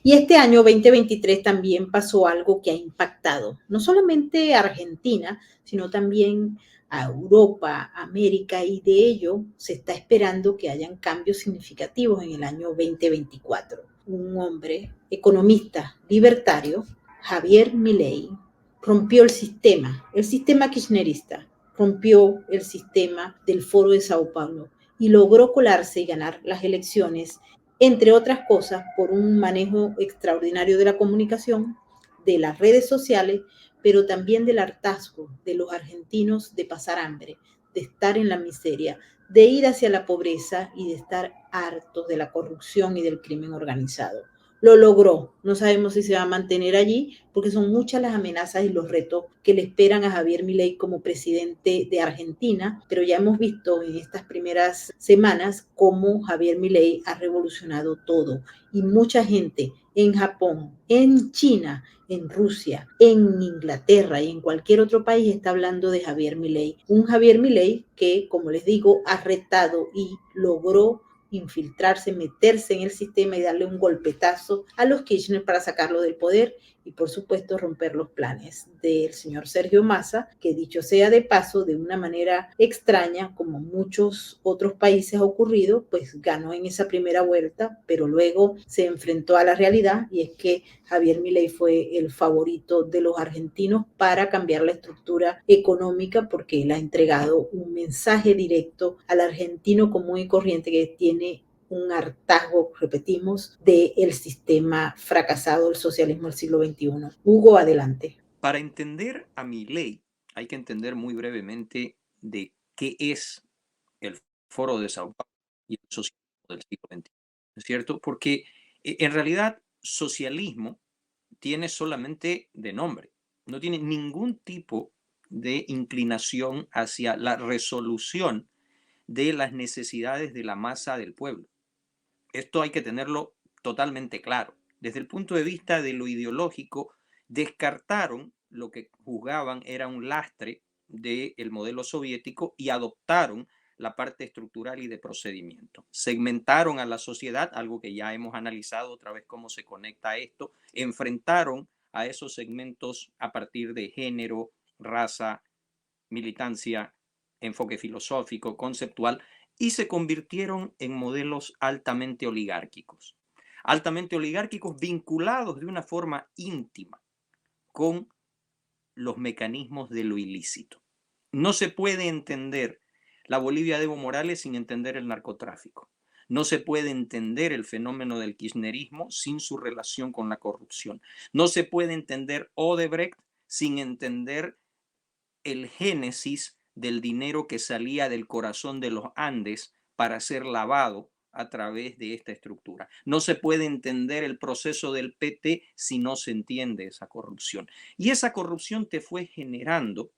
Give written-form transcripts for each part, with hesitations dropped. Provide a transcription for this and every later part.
Y este año 2023 también pasó algo que ha impactado no solamente a Argentina, sino también a Europa, América, y de ello se está esperando que hayan cambios significativos en el año 2024. Un hombre economista libertario, Javier Milei, rompió el sistema kirchnerista, rompió el sistema del Foro de Sao Paulo y logró colarse y ganar las elecciones, entre otras cosas, por un manejo extraordinario de la comunicación, de las redes sociales, pero también del hartazgo de los argentinos de pasar hambre, de estar en la miseria, de ir hacia la pobreza y de estar hartos de la corrupción y del crimen organizado. Lo logró. No sabemos si se va a mantener allí porque son muchas las amenazas y los retos que le esperan a Javier Milei como presidente de Argentina, pero ya hemos visto en estas primeras semanas cómo Javier Milei ha revolucionado todo y mucha gente en Japón, en China, en Rusia, en Inglaterra y en cualquier otro país está hablando de Javier Milei. Un Javier Milei que, como les digo, ha retado y logró infiltrarse, meterse en el sistema y darle un golpetazo a los Kirchner para sacarlo del poder y por supuesto romper los planes del señor Sergio Massa, que dicho sea de paso, de una manera extraña, como muchos otros países ha ocurrido, pues ganó en esa primera vuelta, pero luego se enfrentó a la realidad y es que Javier Milei fue el favorito de los argentinos para cambiar la estructura económica porque él ha entregado un mensaje directo al argentino común y corriente que tiene un hartazgo, repetimos, del sistema fracasado del socialismo del siglo XXI. Hugo, adelante. Para entender a Milei, hay que entender muy brevemente de qué es el Foro de Sao Paulo y el socialismo del siglo XXI, ¿no es cierto? Porque en realidad socialismo tiene solamente de nombre, no tiene ningún tipo de inclinación hacia la resolución de las necesidades de la masa del pueblo. Esto hay que tenerlo totalmente claro. Desde el punto de vista de lo ideológico, descartaron lo que juzgaban era un lastre del modelo soviético y adoptaron la parte estructural y de procedimiento. Segmentaron a la sociedad, algo que ya hemos analizado otra vez cómo se conecta a esto, enfrentaron a esos segmentos a partir de género, raza, militancia, enfoque filosófico, conceptual, y se convirtieron en modelos altamente oligárquicos vinculados de una forma íntima con los mecanismos de lo ilícito. No se puede entender la Bolivia de Evo Morales sin entender el narcotráfico. No se puede entender el fenómeno del kirchnerismo sin su relación con la corrupción. No se puede entender Odebrecht sin entender el génesis del dinero que salía del corazón de los Andes para ser lavado a través de esta estructura. No se puede entender el proceso del PT si no se entiende esa corrupción. Y esa corrupción te fue generando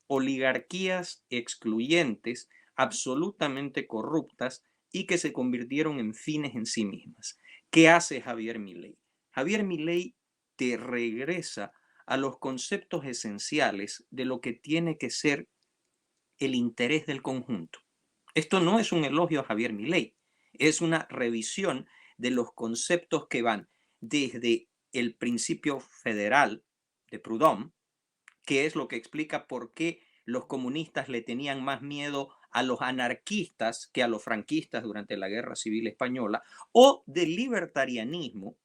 oligarquías excluyentes, absolutamente corruptas y que se convirtieron en fines en sí mismas. ¿Qué hace Javier Milei? Javier Milei te regresa a los conceptos esenciales de lo que tiene que ser el interés del conjunto. Esto no es un elogio a Javier Milei, es una revisión de los conceptos que van desde el principio federal de Proudhon, que es lo que explica por qué los comunistas le tenían más miedo a los anarquistas que a los franquistas durante la Guerra Civil Española, o del libertarianismo,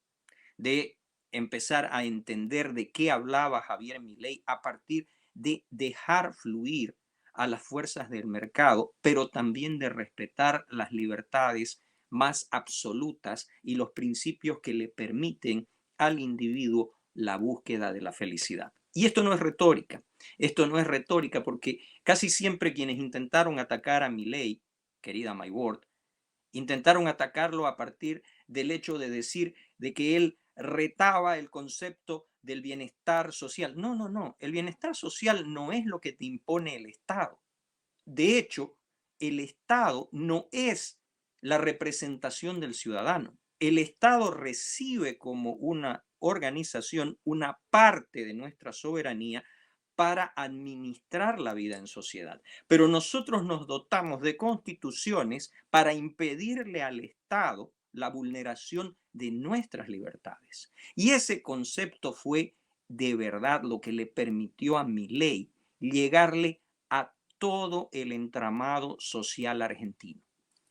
de empezar a entender de qué hablaba Javier Milei a partir de dejar fluir a las fuerzas del mercado, pero también de respetar las libertades más absolutas y los principios que le permiten al individuo la búsqueda de la felicidad. Y esto no es retórica, porque casi siempre quienes intentaron atacar a Milei, querida My Word, intentaron atacarlo a partir del hecho de decir de que él retaba el concepto del bienestar social. No, no, no. El bienestar social no es lo que te impone el Estado. De hecho, el Estado no es la representación del ciudadano. El Estado recibe como una organización una parte de nuestra soberanía para administrar la vida en sociedad. Pero nosotros nos dotamos de constituciones para impedirle al Estado la vulneración de nuestras libertades. Y ese concepto fue de verdad lo que le permitió a Milei llegarle a todo el entramado social argentino.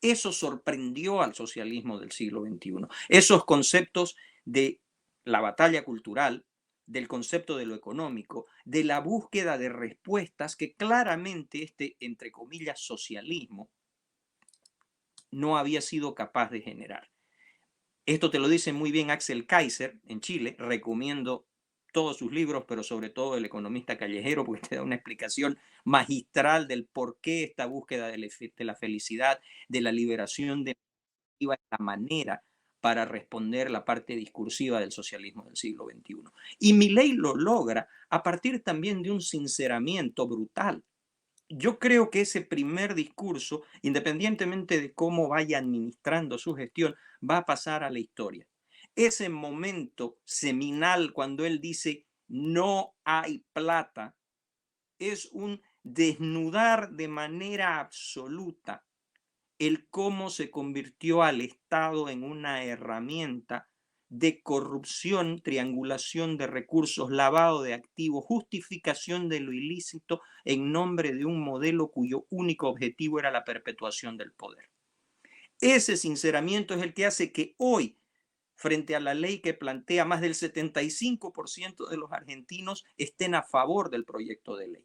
Eso sorprendió al socialismo del siglo XXI. Esos conceptos de la batalla cultural, del concepto de lo económico, de la búsqueda de respuestas que claramente este, entre comillas, socialismo no había sido capaz de generar. Esto te lo dice muy bien Axel Kaiser en Chile. Recomiendo todos sus libros, pero sobre todo El economista callejero, porque te da una explicación magistral del por qué esta búsqueda de la felicidad, de la liberación de la manera para responder la parte discursiva del socialismo del siglo XXI. Y Milei lo logra a partir también de un sinceramiento brutal. Yo creo que ese primer discurso, independientemente de cómo vaya administrando su gestión, va a pasar a la historia. Ese momento seminal cuando él dice no hay plata es un desnudar de manera absoluta el cómo se convirtió al Estado en una herramienta de corrupción, triangulación de recursos, lavado de activos, justificación de lo ilícito en nombre de un modelo cuyo único objetivo era la perpetuación del poder. Ese sinceramiento es el que hace que hoy, frente a la ley que plantea, más del 75% de los argentinos estén a favor del proyecto de ley.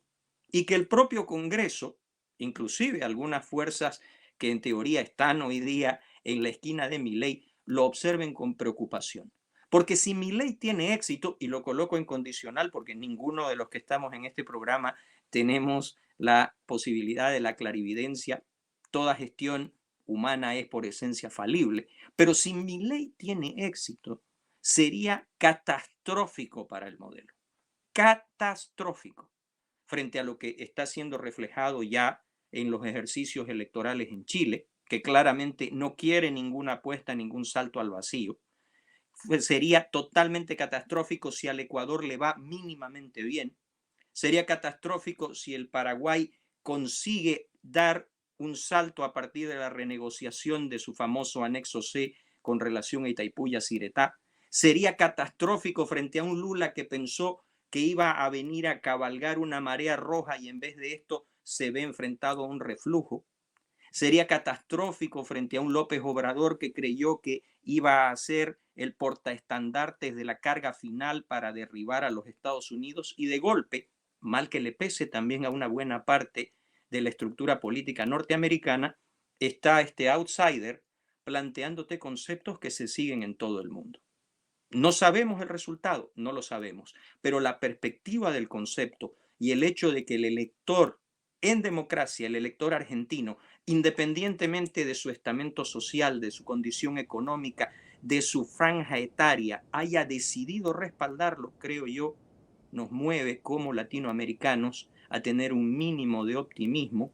Y que el propio Congreso, inclusive algunas fuerzas que en teoría están hoy día en la esquina de Milei, lo observen con preocupación. Porque si Milei tiene éxito, y lo coloco en condicional porque ninguno de los que estamos en este programa tenemos la posibilidad de la clarividencia, toda gestión humana es por esencia falible, pero si Milei tiene éxito, sería catastrófico para el modelo. Catastrófico frente a lo que está siendo reflejado ya en los ejercicios electorales en Chile, que claramente no quiere ninguna apuesta, ningún salto al vacío. Sería totalmente catastrófico si al Ecuador le va mínimamente bien. Sería catastrófico si el Paraguay consigue dar un salto a partir de la renegociación de su famoso anexo C con relación a Itaipú y a Ciretá. Sería catastrófico frente a un Lula que pensó que iba a venir a cabalgar una marea roja y en vez de esto se ve enfrentado a un reflujo. Sería catastrófico frente a un López Obrador que creyó que iba a ser el portaestandartes de la carga final para derribar a los Estados Unidos y de golpe, mal que le pese también a una buena parte de la estructura política norteamericana, está este outsider planteándote conceptos que se siguen en todo el mundo. No sabemos el resultado, no lo sabemos, pero la perspectiva del concepto y el hecho de que el elector en democracia, el elector argentino, independientemente de su estamento social, de su condición económica, de su franja etaria, haya decidido respaldarlo, creo yo, nos mueve como latinoamericanos a tener un mínimo de optimismo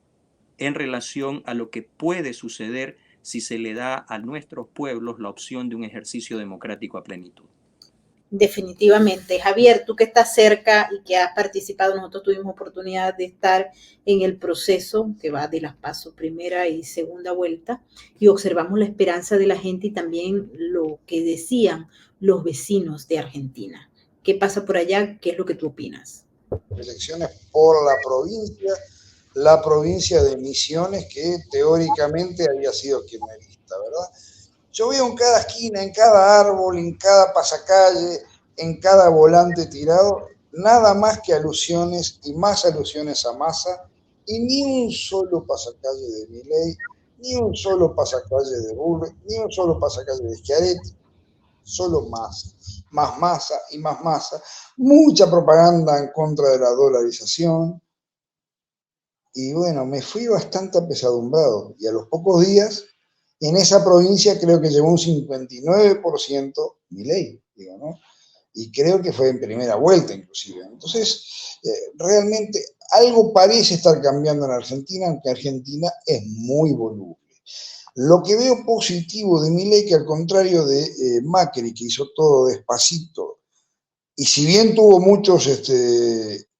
en relación a lo que puede suceder si se le da a nuestros pueblos la opción de un ejercicio democrático a plenitud. Definitivamente. Javier, tú que estás cerca y que has participado, nosotros tuvimos oportunidad de estar en el proceso que va de las PASO primera y segunda vuelta y observamos la esperanza de la gente y también lo que decían los vecinos de Argentina. ¿Qué pasa por allá? ¿Qué es lo que tú opinas? Elecciones por la provincia de Misiones, que teóricamente había sido kirchnerista, ¿verdad? Yo veo en cada esquina, en cada árbol, en cada pasacalle, en cada volante tirado, nada más que alusiones y más alusiones a Massa, y ni un solo pasacalle de Milei, ni un solo pasacalle de Bullrich, ni un solo pasacalle de Schiaretti, solo Massa, más Massa y más Massa, mucha propaganda en contra de la dolarización, y bueno, me fui bastante apesadumbrado, y a los pocos días, en esa provincia creo que llegó un 59% Milei, digo, ¿no? Y creo que fue en primera vuelta inclusive. Entonces, realmente algo parece estar cambiando en Argentina, aunque Argentina es muy voluble. Lo que veo positivo de Milei, que al contrario de Macri, que hizo todo despacito, y si bien tuvo muchos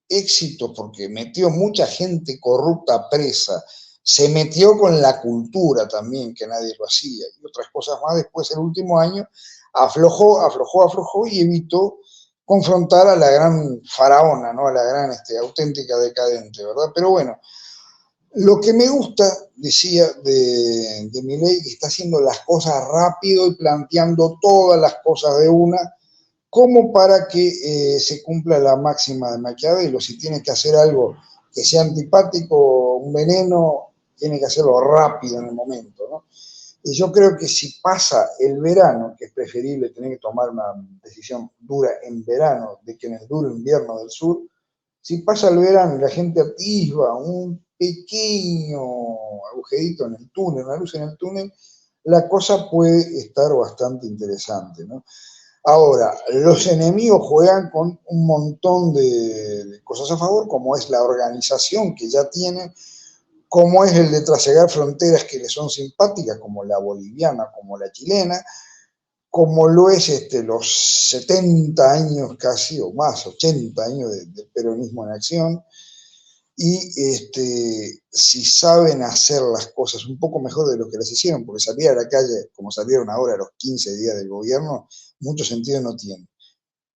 éxitos porque metió mucha gente corrupta presa, se metió con la cultura también, que nadie lo hacía, y otras cosas más después el último año, aflojó y evitó confrontar a la gran faraona, ¿no? A la gran auténtica decadente, ¿verdad? Pero bueno, lo que me gusta, decía, de Milei, que está haciendo las cosas rápido y planteando todas las cosas de una, como para que se cumpla la máxima de Maquiavelo. Si tiene que hacer algo que sea antipático, un veneno, tiene que hacerlo rápido en el momento, ¿no? Y yo creo que si pasa el verano, que es preferible tener que tomar una decisión dura en verano de que en el duro invierno del sur, si pasa el verano y la gente atisba un pequeño agujerito en el túnel, una luz en el túnel, la cosa puede estar bastante interesante, ¿no? Ahora, los enemigos juegan con un montón de cosas a favor, como es la organización que ya tienen, como es el de trasegar fronteras que le son simpáticas, como la boliviana, como la chilena, como lo es los 70 años casi, o más, 80 años de peronismo en acción, y si saben hacer las cosas un poco mejor de lo que las hicieron, porque salir a la calle como salieron ahora a los 15 días del gobierno, mucho sentido no tiene.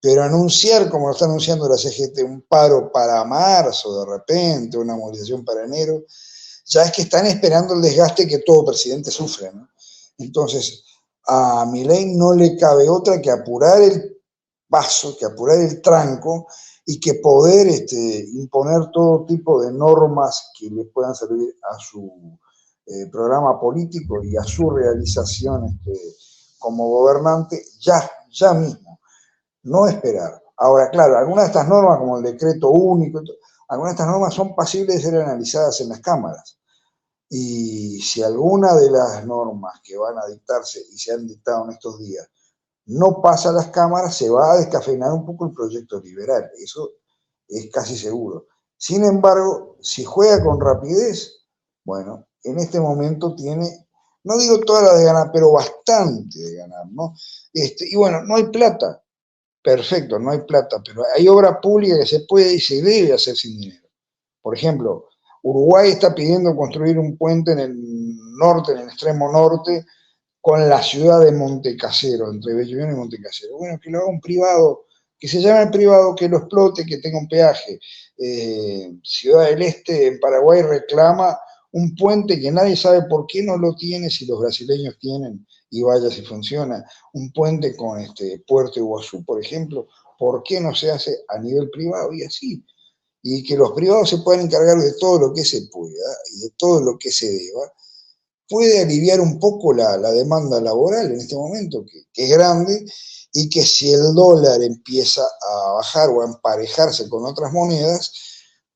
Pero anunciar, como lo está anunciando la CGT, un paro para marzo de repente, una movilización para enero, ya es que están esperando el desgaste que todo presidente sufre, ¿no? Entonces, a Milei no le cabe otra que apurar el paso, que apurar el tranco y que poder imponer todo tipo de normas que le puedan servir a su programa político y a su realización como gobernante ya mismo, no esperar. Ahora, claro, algunas de estas normas, como el decreto único, algunas de estas normas son pasibles de ser analizadas en las cámaras. Y si alguna de las normas que van a dictarse y se han dictado en estos días no pasa a las cámaras, se va a descafeinar un poco el proyecto liberal. Eso es casi seguro. Sin embargo, si juega con rapidez, bueno, en este momento tiene, no digo toda la de ganar, pero bastante de ganar, ¿no? Y bueno, no hay plata. Perfecto, no hay plata, pero hay obra pública que se puede y se debe hacer sin dinero. Por ejemplo, Uruguay está pidiendo construir un puente en el norte, en el extremo norte, con la ciudad de Montecasero, entre Belleville y Montecasero. Bueno, que lo haga un privado, que se llame privado, que lo explote, que tenga un peaje. Ciudad del Este, en Paraguay, reclama un puente que nadie sabe por qué no lo tiene, si los brasileños tienen, y vaya si funciona, un puente con Puerto Iguazú, por ejemplo, ¿por qué no se hace a nivel privado? Y así, y que los privados se puedan encargar de todo lo que se pueda y de todo lo que se deba, puede aliviar un poco la demanda laboral en este momento, que es grande, y que si el dólar empieza a bajar o a emparejarse con otras monedas,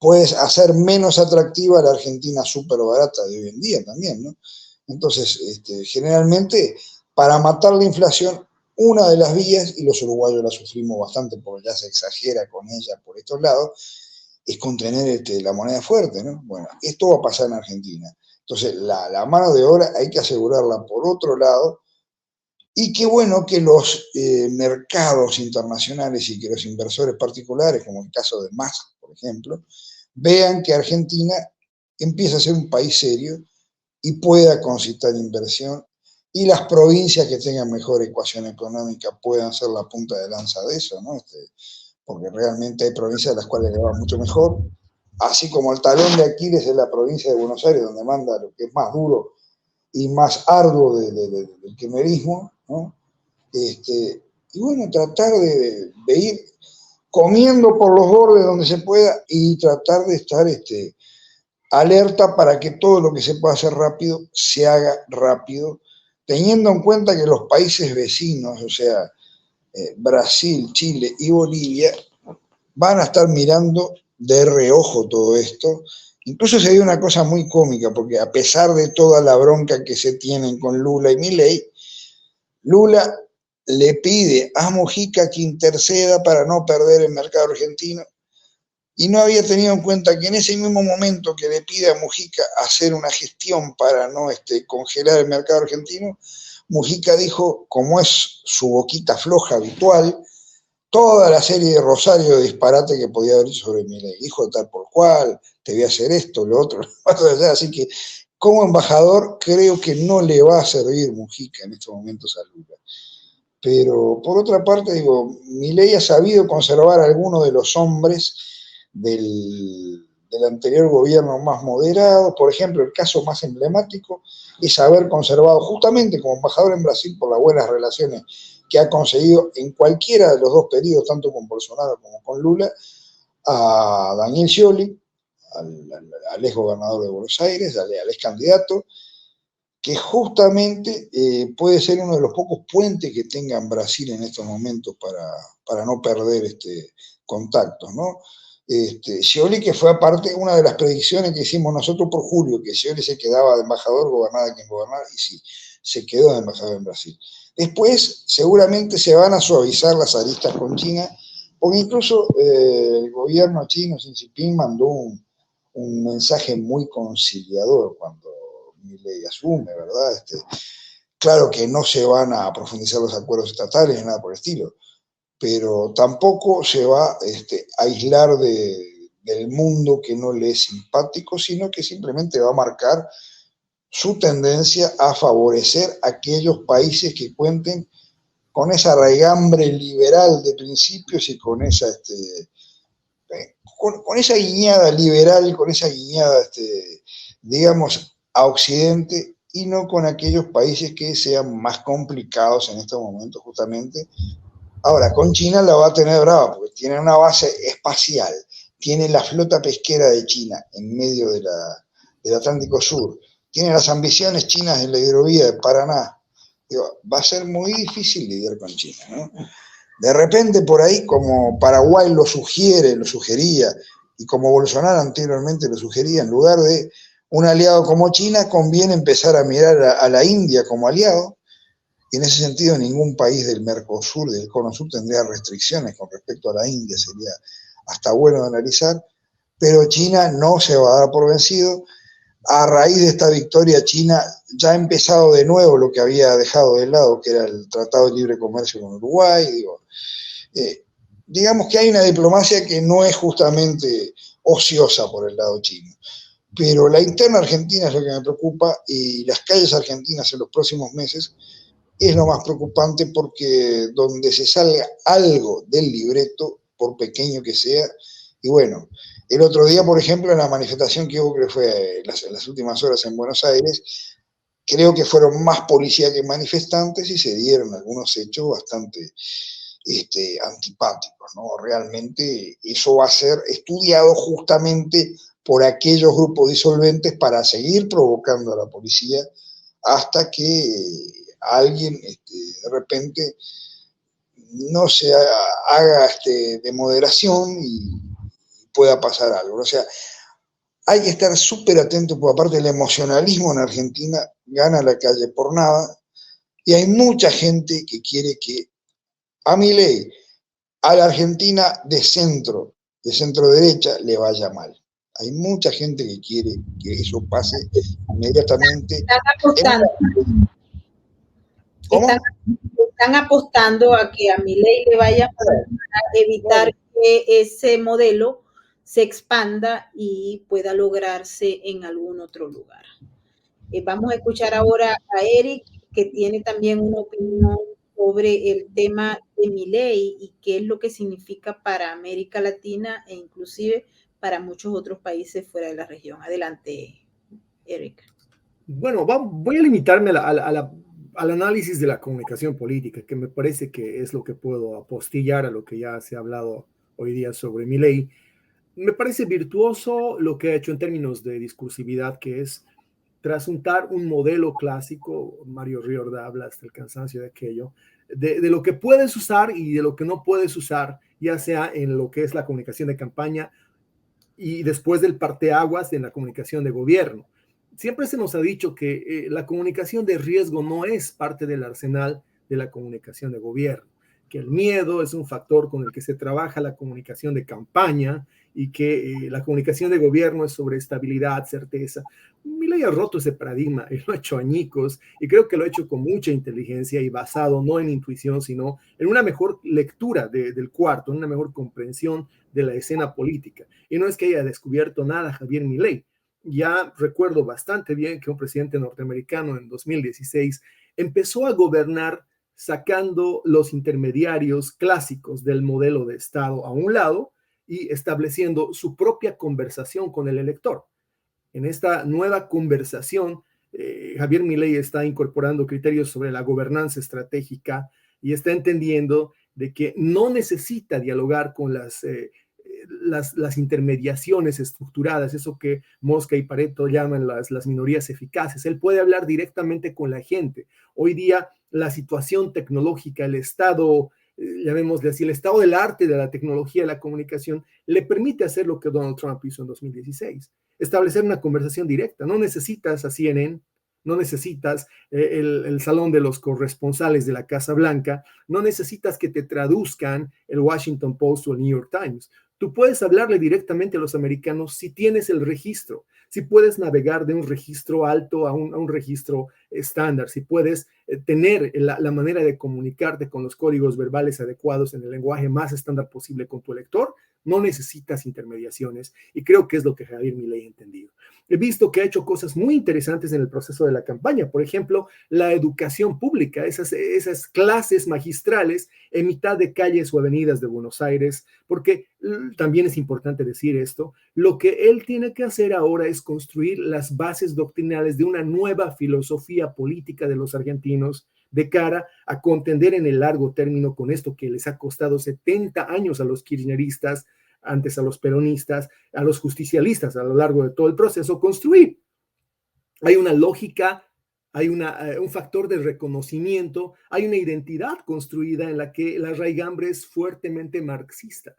puede hacer menos atractiva la Argentina súper barata de hoy en día también, ¿no? Entonces, generalmente, para matar la inflación, una de las vías, y los uruguayos la sufrimos bastante porque ya se exagera con ella por estos lados, es contener la moneda fuerte, ¿no? Bueno, esto va a pasar en Argentina. Entonces, la mano de obra hay que asegurarla por otro lado, y qué bueno que los mercados internacionales y que los inversores particulares, como el caso de Musk, por ejemplo, vean que Argentina empieza a ser un país serio y pueda concitar inversión, y las provincias que tengan mejor ecuación económica puedan ser la punta de lanza de eso, ¿no? Porque realmente hay provincias a las cuales le va mucho mejor, así como el talón de Aquiles es la provincia de Buenos Aires, donde manda lo que es más duro y más arduo del kirchnerismo, ¿no? Y bueno, tratar de ir comiendo por los bordes donde se pueda y tratar de estar alerta para que todo lo que se pueda hacer rápido se haga rápido, teniendo en cuenta que los países vecinos, o sea, Brasil, Chile y Bolivia, van a estar mirando de reojo todo esto. Incluso se dio una cosa muy cómica, porque a pesar de toda la bronca que se tienen con Lula y Milei, Lula le pide a Mujica que interceda para no perder el mercado argentino, y no había tenido en cuenta que en ese mismo momento que le pide a Mujica hacer una gestión para no congelar el mercado argentino, Mujica dijo, como es su boquita floja habitual, toda la serie de rosario de disparate que podía haber dicho sobre Milei. Hijo de tal por cual, te voy a hacer esto, lo otro, así que como embajador creo que no le va a servir Mujica en estos momentos a Lula. Pero por otra parte, digo, Milei ha sabido conservar a algunos de los hombres del anterior gobierno más moderado. Por ejemplo, el caso más emblemático es haber conservado justamente como embajador en Brasil por las buenas relaciones que ha conseguido en cualquiera de los dos periodos, tanto con Bolsonaro como con Lula, a Daniel Scioli, al ex gobernador de Buenos Aires, al ex candidato, que justamente puede ser uno de los pocos puentes que tenga en Brasil en estos momentos para no perder contactos, ¿no? Scioli, que fue aparte una de las predicciones que hicimos nosotros por julio, que Scioli se quedaba de embajador, gobernara quien gobernara, y sí, se quedó de embajador en Brasil. Después, seguramente se van a suavizar las aristas con China, porque incluso el gobierno chino, Xi Jinping, mandó un mensaje muy conciliador cuando Milei asume, ¿verdad? Claro que no se van a profundizar los acuerdos estatales ni nada por el estilo, pero tampoco se va a aislar del mundo que no le es simpático, sino que simplemente va a marcar su tendencia a favorecer a aquellos países que cuenten con esa raigambre liberal de principios y con esa con esa guiñada liberal, con esa guiñada, digamos, a Occidente, y no con aquellos países que sean más complicados en estos momentos, justamente. Ahora, con China la va a tener brava, porque tiene una base espacial, tiene la flota pesquera de China en medio del Atlántico Sur, tiene las ambiciones chinas en la hidrovía de Paraná. Digo, va a ser muy difícil lidiar con China, ¿no? De repente por ahí, como Paraguay lo sugería, y como Bolsonaro anteriormente lo sugería, en lugar de un aliado como China, conviene empezar a mirar a la India como aliado, y en ese sentido ningún país del Mercosur, del Cono Sur, tendría restricciones con respecto a la India, sería hasta bueno de analizar, pero China no se va a dar por vencido. A raíz de esta victoria, China ya ha empezado de nuevo lo que había dejado de lado, que era el Tratado de Libre Comercio con Uruguay. Digamos que hay una diplomacia que no es justamente ociosa por el lado chino. Pero la interna argentina es lo que me preocupa, y las calles argentinas en los próximos meses es lo más preocupante, porque donde se salga algo del libreto, por pequeño que sea, y bueno, el otro día, por ejemplo, en la manifestación que hubo, creo que fue en las últimas horas en Buenos Aires, creo que fueron más policías que manifestantes y se dieron algunos hechos bastante antipáticos, ¿no? Realmente eso va a ser estudiado justamente por aquellos grupos disolventes para seguir provocando a la policía hasta que alguien de repente no se haga de moderación y pueda pasar algo. O sea, hay que estar súper atento, porque aparte el emocionalismo en Argentina gana la calle por nada, y hay mucha gente que quiere que a Milei, a la Argentina de centro derecha, le vaya mal. Hay mucha gente que quiere que eso pase inmediatamente. Están apostando. ¿Cómo? Están apostando a que a Milei le vaya a evitar que ese modelo se expanda y pueda lograrse en algún otro lugar. Vamos a escuchar ahora a Eric, que tiene también una opinión sobre el tema de Milei y qué es lo que significa para América Latina e inclusive para muchos otros países fuera de la región. Adelante, Eric. Bueno, voy a limitarme al análisis de la comunicación política, que me parece que es lo que puedo apostillar a lo que ya se ha hablado hoy día sobre Milei. Me parece virtuoso lo que ha hecho en términos de discursividad, que es trasuntar un modelo clásico. Mario Riorda habla hasta el cansancio de aquello, de lo que puedes usar y de lo que no puedes usar, ya sea en lo que es la comunicación de campaña y después del parteaguas en la comunicación de gobierno. Siempre se nos ha dicho que la comunicación de riesgo no es parte del arsenal de la comunicación de gobierno, que el miedo es un factor con el que se trabaja la comunicación de campaña y que la comunicación de gobierno es sobre estabilidad, certeza. Milei ha roto ese paradigma, él lo ha hecho añicos y creo que lo ha hecho con mucha inteligencia y basado no en intuición, sino en una mejor lectura del cuarto, en una mejor comprensión de la escena política. Y no es que haya descubierto nada Javier Milei. Ya recuerdo bastante bien que un presidente norteamericano en 2016 empezó a gobernar sacando los intermediarios clásicos del modelo de Estado a un lado y estableciendo su propia conversación con el elector. En esta nueva conversación, Javier Milei está incorporando criterios sobre la gobernanza estratégica y está entendiendo de que no necesita dialogar con las intermediaciones estructuradas, eso que Mosca y Pareto llaman las minorías eficaces. Él puede hablar directamente con la gente. Hoy día la situación tecnológica, el estado, llamémosle así, el estado del arte de la tecnología y la comunicación le permite hacer lo que Donald Trump hizo en 2016, establecer una conversación directa. No necesitas a CNN, no necesitas el salón de los corresponsales de la Casa Blanca, no necesitas que te traduzcan el Washington Post o el New York Times. Tú puedes hablarle directamente a los americanos si tienes el registro, si puedes navegar de un registro alto a un registro estándar, si puedes tener la manera de comunicarte con los códigos verbales adecuados en el lenguaje más estándar posible con tu elector. No necesitas intermediaciones y creo que es lo que Javier Milei ha entendido. He visto que ha hecho cosas muy interesantes en el proceso de la campaña, por ejemplo, la educación pública, esas clases magistrales en mitad de calles o avenidas de Buenos Aires, porque también es importante decir esto, lo que él tiene que hacer ahora es construir las bases doctrinales de una nueva filosofía política de los argentinos de cara a contender en el largo término con esto que les ha costado 70 años a los kirchneristas, antes a los peronistas, a los justicialistas a lo largo de todo el proceso, construir. Hay una lógica, hay un factor de reconocimiento, hay una identidad construida en la que la raigambre es fuertemente marxista.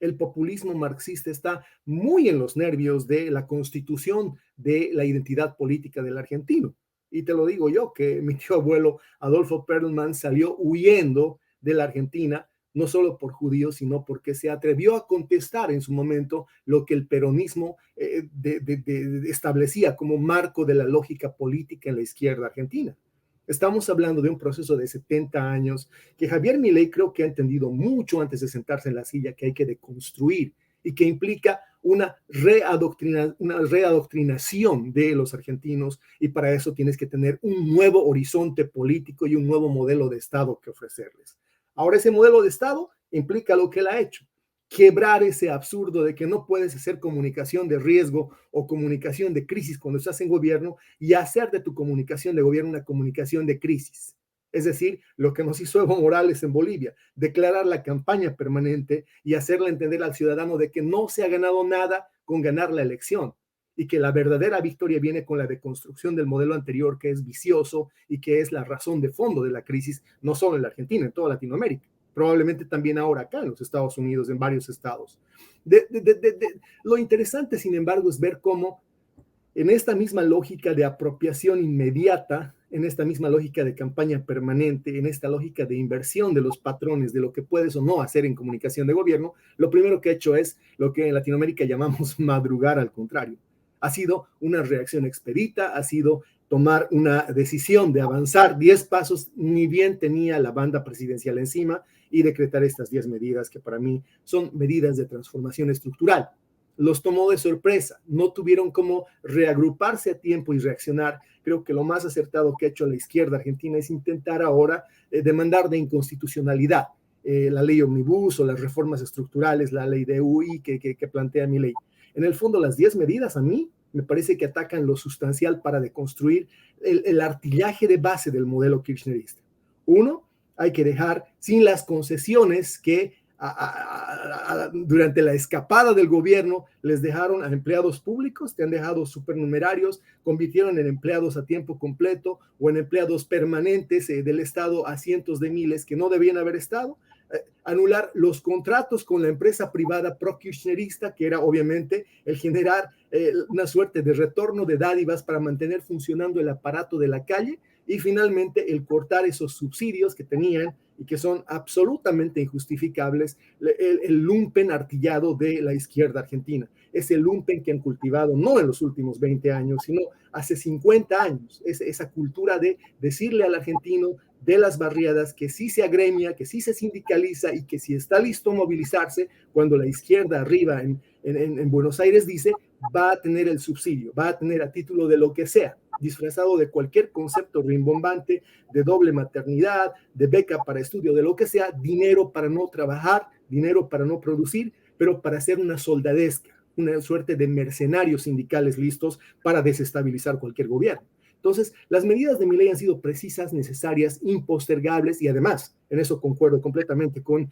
El populismo marxista está muy en los nervios de la constitución de la identidad política del argentino. Y te lo digo yo, que mi tío abuelo Adolfo Perelman salió huyendo de la Argentina, no solo por judíos, sino porque se atrevió a contestar en su momento lo que el peronismo establecía como marco de la lógica política en la izquierda argentina. Estamos hablando de un proceso de 70 años que Javier Milei creo que ha entendido mucho antes de sentarse en la silla que hay que deconstruir y que implica una readoctrinación de los argentinos, y para eso tienes que tener un nuevo horizonte político y un nuevo modelo de Estado que ofrecerles. Ahora ese modelo de Estado implica lo que él ha hecho, quebrar ese absurdo de que no puedes hacer comunicación de riesgo o comunicación de crisis cuando estás en gobierno y hacer de tu comunicación de gobierno una comunicación de crisis. Es decir, lo que nos hizo Evo Morales en Bolivia, declarar la campaña permanente y hacerle entender al ciudadano de que no se ha ganado nada con ganar la elección y que la verdadera victoria viene con la deconstrucción del modelo anterior, que es vicioso y que es la razón de fondo de la crisis, no solo en la Argentina, en toda Latinoamérica, probablemente también ahora acá en los Estados Unidos, en varios estados. Lo interesante, sin embargo, es ver cómo en esta misma lógica de apropiación inmediata, en esta misma lógica de campaña permanente, en esta lógica de inversión de los patrones de lo que puedes o no hacer en comunicación de gobierno, lo primero que ha hecho es lo que en Latinoamérica llamamos madrugar al contrario. Ha sido una reacción expedita, ha sido tomar una decisión de avanzar 10 pasos, ni bien tenía la banda presidencial encima, y decretar estas 10 medidas que para mí son medidas de transformación estructural. Los tomó de sorpresa, no tuvieron cómo reagruparse a tiempo y reaccionar. Creo que lo más acertado que ha hecho la izquierda argentina es intentar ahora demandar de inconstitucionalidad la ley Omnibus o las reformas estructurales, la ley de UI que plantea Milei. En el fondo, las 10 medidas a mí me parece que atacan lo sustancial para deconstruir el artillaje de base del modelo kirchnerista. Uno, hay que dejar sin las concesiones que durante la escapada del gobierno les dejaron a empleados públicos, te han dejado supernumerarios, convirtieron en empleados a tiempo completo o en empleados permanentes del Estado a cientos de miles que no debían haber estado. Anular los contratos con la empresa privada pro-kirchnerista, que era obviamente el generar una suerte de retorno de dádivas para mantener funcionando el aparato de la calle, y finalmente el cortar esos subsidios que tenían y que son absolutamente injustificables, el lumpen artillado de la izquierda argentina. Es el lumpen que han cultivado no en los últimos 20 años, sino hace 50 años. Es esa cultura de decirle al argentino de las barriadas que sí se agremia, que sí se sindicaliza y que si está listo a movilizarse, cuando la izquierda arriba en Buenos Aires dice, va a tener el subsidio, va a tener a título de lo que sea. disfrazado de cualquier concepto rimbombante, de doble maternidad, de beca para estudio, de lo que sea, dinero para no trabajar, dinero para no producir, pero para hacer una soldadesca, una suerte de mercenarios sindicales listos para desestabilizar cualquier gobierno. Entonces, las medidas de Milei han sido precisas, necesarias, impostergables y además, en eso concuerdo completamente con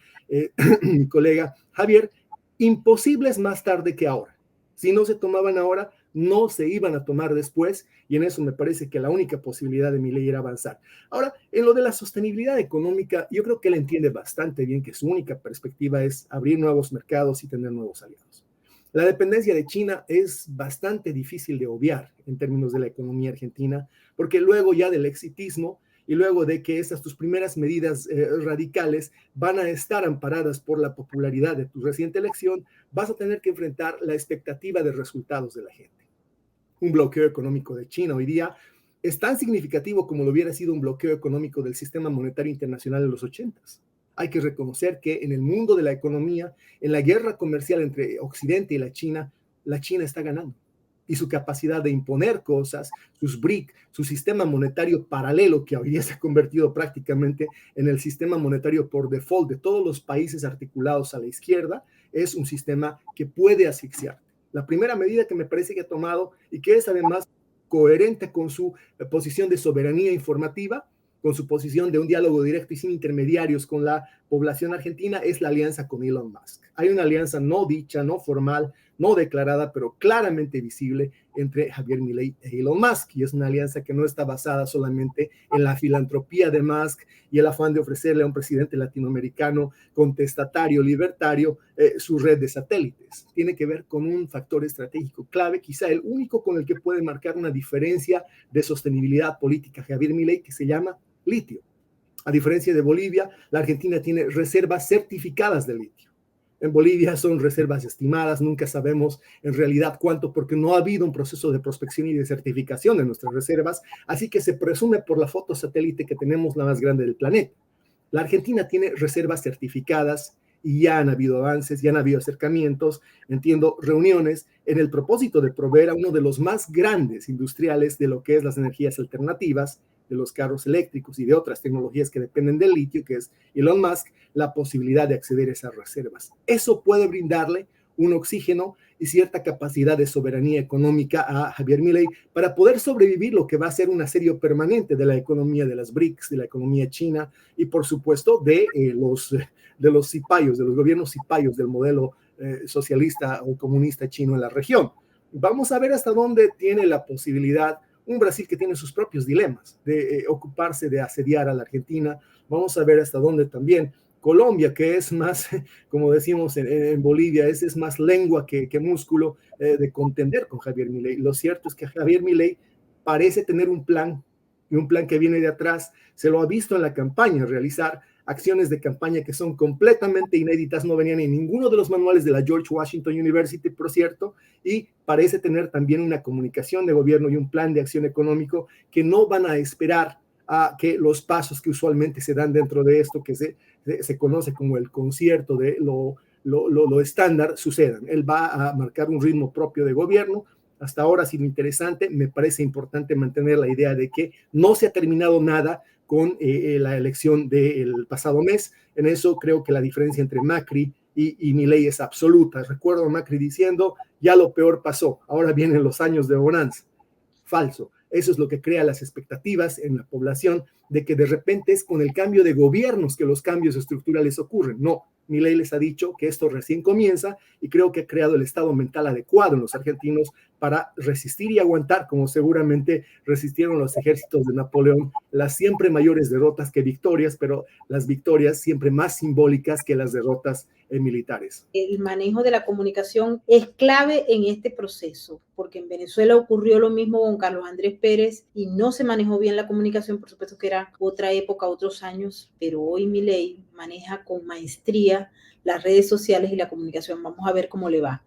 mi colega Javier, imposibles más tarde que ahora. Si no se tomaban ahora, no se iban a tomar después, y en eso me parece que la única posibilidad de Milei era avanzar. Ahora, en lo de la sostenibilidad económica, yo creo que él entiende bastante bien que su única perspectiva es abrir nuevos mercados y tener nuevos aliados. La dependencia de China es bastante difícil de obviar en términos de la economía argentina, porque luego ya del exitismo y luego de que esas tus primeras medidas radicales van a estar amparadas por la popularidad de tu reciente elección, vas a tener que enfrentar la expectativa de resultados de la gente. Un bloqueo económico de China hoy día es tan significativo como lo hubiera sido un bloqueo económico del sistema monetario internacional en los 80s. Hay que reconocer que en el mundo de la economía, en la guerra comercial entre Occidente y la China está ganando. Y su capacidad de imponer cosas, sus BRIC, su sistema monetario paralelo, que hoy día se ha convertido prácticamente en el sistema monetario por default de todos los países articulados a la izquierda, es un sistema que puede asfixiar. La primera medida que me parece que ha tomado y que es además coherente con su posición de soberanía informativa, con su posición de un diálogo directo y sin intermediarios con la población argentina, es la alianza con Elon Musk. Hay una alianza no dicha, no formal, no declarada, pero claramente visible entre Javier Milei e Elon Musk, y es una alianza que no está basada solamente en la filantropía de Musk y el afán de ofrecerle a un presidente latinoamericano contestatario, libertario, su red de satélites. Tiene que ver con un factor estratégico clave, quizá el único con el que puede marcar una diferencia de sostenibilidad política Javier Milei, que se llama litio. A diferencia de Bolivia, la Argentina tiene reservas certificadas de litio. En Bolivia son reservas estimadas, nunca sabemos en realidad cuánto, porque no ha habido un proceso de prospección y de certificación de nuestras reservas, así que se presume por la foto satélite que tenemos la más grande del planeta. La Argentina tiene reservas certificadas y ya han habido avances, ya han habido acercamientos, entiendo, reuniones en el propósito de proveer a uno de los más grandes industriales de lo que es las energías alternativas, de los carros eléctricos y de otras tecnologías que dependen del litio, que es Elon Musk, la posibilidad de acceder a esas reservas. Eso puede brindarle un oxígeno y cierta capacidad de soberanía económica a Javier Milei para poder sobrevivir lo que va a ser un asedio permanente de la economía de las BRICS, de la economía china y por supuesto de los cipayos, de los gobiernos cipayos del modelo socialista o comunista chino en la región. Vamos a ver hasta dónde tiene la posibilidad un Brasil que tiene sus propios dilemas de ocuparse de asediar a la Argentina. Vamos a ver hasta dónde también Colombia, que es más, como decimos en Bolivia, es más lengua que músculo de contender con Javier Milei. Lo cierto es que Javier Milei parece tener un plan, y un plan que viene de atrás. Se lo ha visto en la campaña realizar acciones de campaña que son completamente inéditas, no venían en ninguno de los manuales de la George Washington University, por cierto, y parece tener también una comunicación de gobierno y un plan de acción económico que no van a esperar a que los pasos que usualmente se dan dentro de esto, que se conoce como el concierto de lo estándar, sucedan. Él va a marcar un ritmo propio de gobierno. Hasta ahora ha sido interesante, me parece importante mantener la idea de que no se ha terminado nada con la elección del pasado mes. En eso creo que la diferencia entre Macri y Milei es absoluta. Recuerdo a Macri diciendo, ya lo peor pasó, ahora vienen los años de bonanza. Falso. Eso es lo que crea las expectativas en la población de que de repente es con el cambio de gobiernos que los cambios estructurales ocurren. No, Milei les ha dicho que esto recién comienza y creo que ha creado el estado mental adecuado en los argentinos para resistir y aguantar, como seguramente resistieron los ejércitos de Napoleón, las siempre mayores derrotas que victorias, pero las victorias siempre más simbólicas que las derrotas militares. El manejo de la comunicación es clave en este proceso, porque en Venezuela ocurrió lo mismo con Carlos Andrés Pérez y no se manejó bien la comunicación, por supuesto que era otra época, otros años, pero hoy Milei maneja con maestría las redes sociales y la comunicación. Vamos a ver cómo le va.